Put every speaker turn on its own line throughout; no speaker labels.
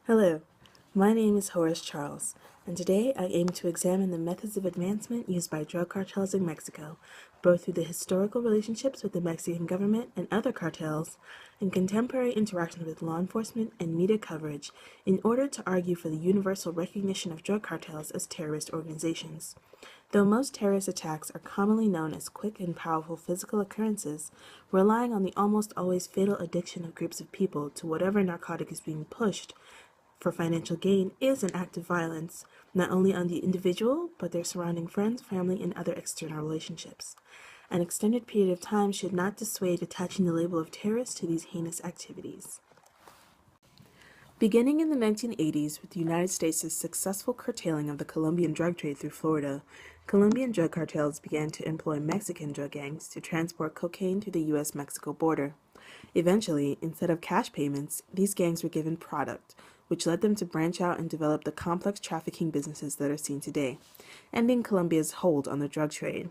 Hello, my name is Horace Charles, and today I aim to examine the methods of advancement used by drug cartels in Mexico, both through the historical relationships with the Mexican government and other cartels, and contemporary interactions with law enforcement and media coverage in order to argue for the universal recognition of drug cartels as terrorist organizations. Though most terrorist attacks are commonly known as quick and powerful physical occurrences, relying on the almost always fatal addiction of groups of people to whatever narcotic is being pushed for financial gain is an act of violence, not only on the individual, but their surrounding friends, family, and other external relationships. An extended period of time should not dissuade attaching the label of terrorist to these heinous activities. Beginning in the 1980s with the United States' successful curtailing of the Colombian drug trade through Florida, Colombian drug cartels began to employ Mexican drug gangs to transport cocaine to the U.S.-Mexico border. Eventually, instead of cash payments, these gangs were given product, which led them to branch out and develop the complex trafficking businesses that are seen today, ending Colombia's hold on the drug trade.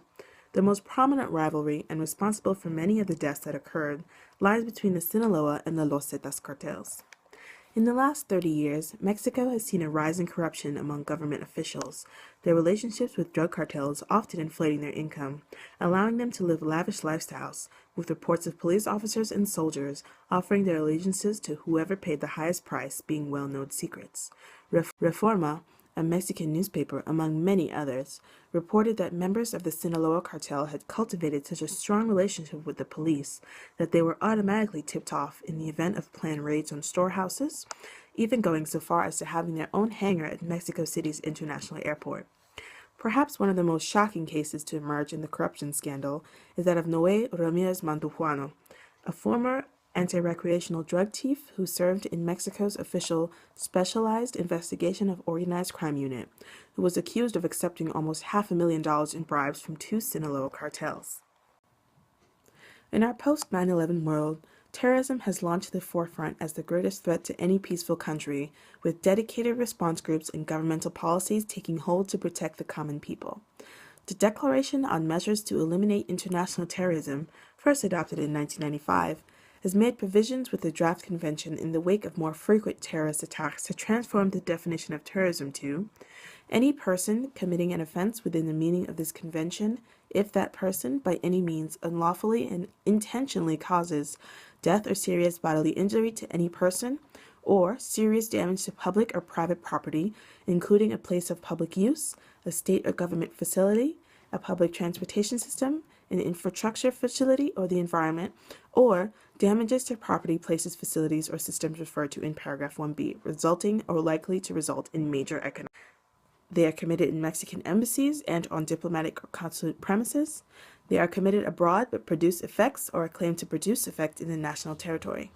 The most prominent rivalry, and responsible for many of the deaths that occurred, lies between the Sinaloa and the Los Zetas cartels. In the last 30 years, Mexico has seen a rise in corruption among government officials, their relationships with drug cartels often inflating their income, allowing them to live lavish lifestyles, with reports of police officers and soldiers offering their allegiances to whoever paid the highest price being well-known secrets. Reforma, a Mexican newspaper, among many others, reported that members of the Sinaloa cartel had cultivated such a strong relationship with the police that they were automatically tipped off in the event of planned raids on storehouses, even going so far as to having their own hangar at Mexico City's international airport. Perhaps one of the most shocking cases to emerge in the corruption scandal is that of Noé Ramirez Mandujuano, a former anti-recreational drug thief who served in Mexico's official Specialized Investigation of Organized Crime Unit, who was accused of accepting almost $500,000 in bribes from two Sinaloa cartels. In our post-9/11 world, terrorism has launched to the forefront as the greatest threat to any peaceful country, with dedicated response groups and governmental policies taking hold to protect the common people. The Declaration on Measures to Eliminate International Terrorism, first adopted in 1995, has made provisions with the draft convention in the wake of more frequent terrorist attacks to transform the definition of terrorism to any person committing an offense within the meaning of this convention if that person by any means unlawfully and intentionally causes death or serious bodily injury to any person, or serious damage to public or private property, including a place of public use, a state or government facility, a public transportation system, an infrastructure facility or the environment, or damages to property, places, facilities, or systems referred to in paragraph 1b, resulting or likely to result in major economic. They are committed in Mexican embassies and on diplomatic or consulate premises. They are committed abroad but produce effects or are claimed to produce effect in the national territory.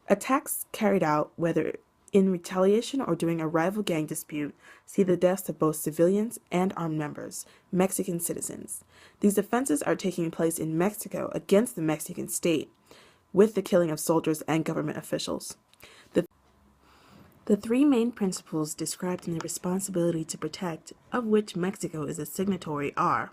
Attacks carried out, whether in retaliation or during a rival gang dispute, see the deaths of both civilians and armed members, Mexican citizens. These offenses are taking place in Mexico against the Mexican state, with the killing of soldiers and government officials. The three main principles described in the responsibility to protect, of which Mexico is a signatory, are: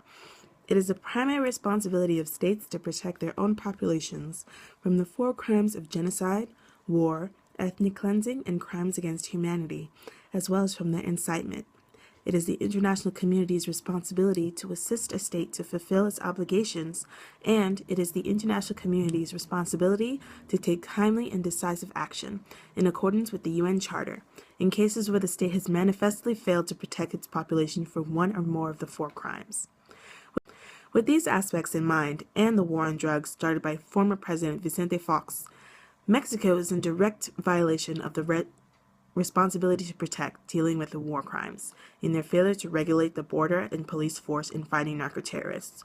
it is the primary responsibility of states to protect their own populations from the four crimes of genocide, war, ethnic cleansing, and crimes against humanity, as well as from their incitement. It is the international community's responsibility to assist a state to fulfill its obligations, and it is the international community's responsibility to take timely and decisive action, in accordance with the UN Charter, in cases where the state has manifestly failed to protect its population for one or more of the four crimes. With these aspects in mind, and the war on drugs started by former President Vicente Fox, Mexico is in direct violation of the responsibility to protect, dealing with the war crimes, in their failure to regulate the border and police force in fighting narcoterrorists.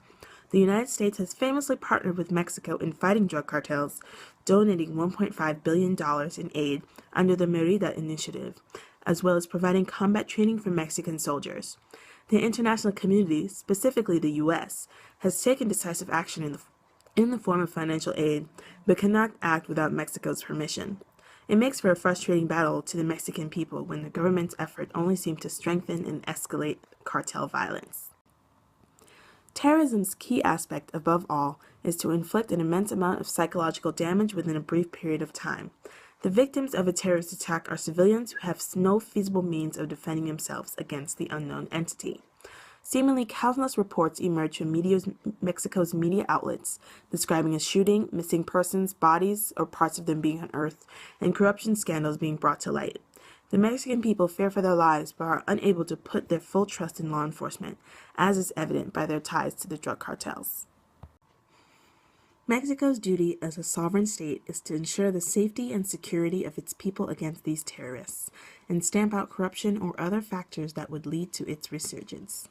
The United States has famously partnered with Mexico in fighting drug cartels, donating $1.5 billion in aid under the Merida Initiative, as well as providing combat training for Mexican soldiers. The international community, specifically the U.S., has taken decisive action in the form of financial aid, but cannot act without Mexico's permission. It makes for a frustrating battle to the Mexican people when the government's effort only seems to strengthen and escalate cartel violence. Terrorism's key aspect, above all, is to inflict an immense amount of psychological damage within a brief period of time. The victims of a terrorist attack are civilians who have no feasible means of defending themselves against the unknown entity. Seemingly countless reports emerged from Mexico's media outlets describing a shooting, missing persons, bodies or parts of them being unearthed, and corruption scandals being brought to light. The Mexican people fear for their lives but are unable to put their full trust in law enforcement, as is evident by their ties to the drug cartels. Mexico's duty as a sovereign state is to ensure the safety and security of its people against these terrorists, and stamp out corruption or other factors that would lead to its resurgence.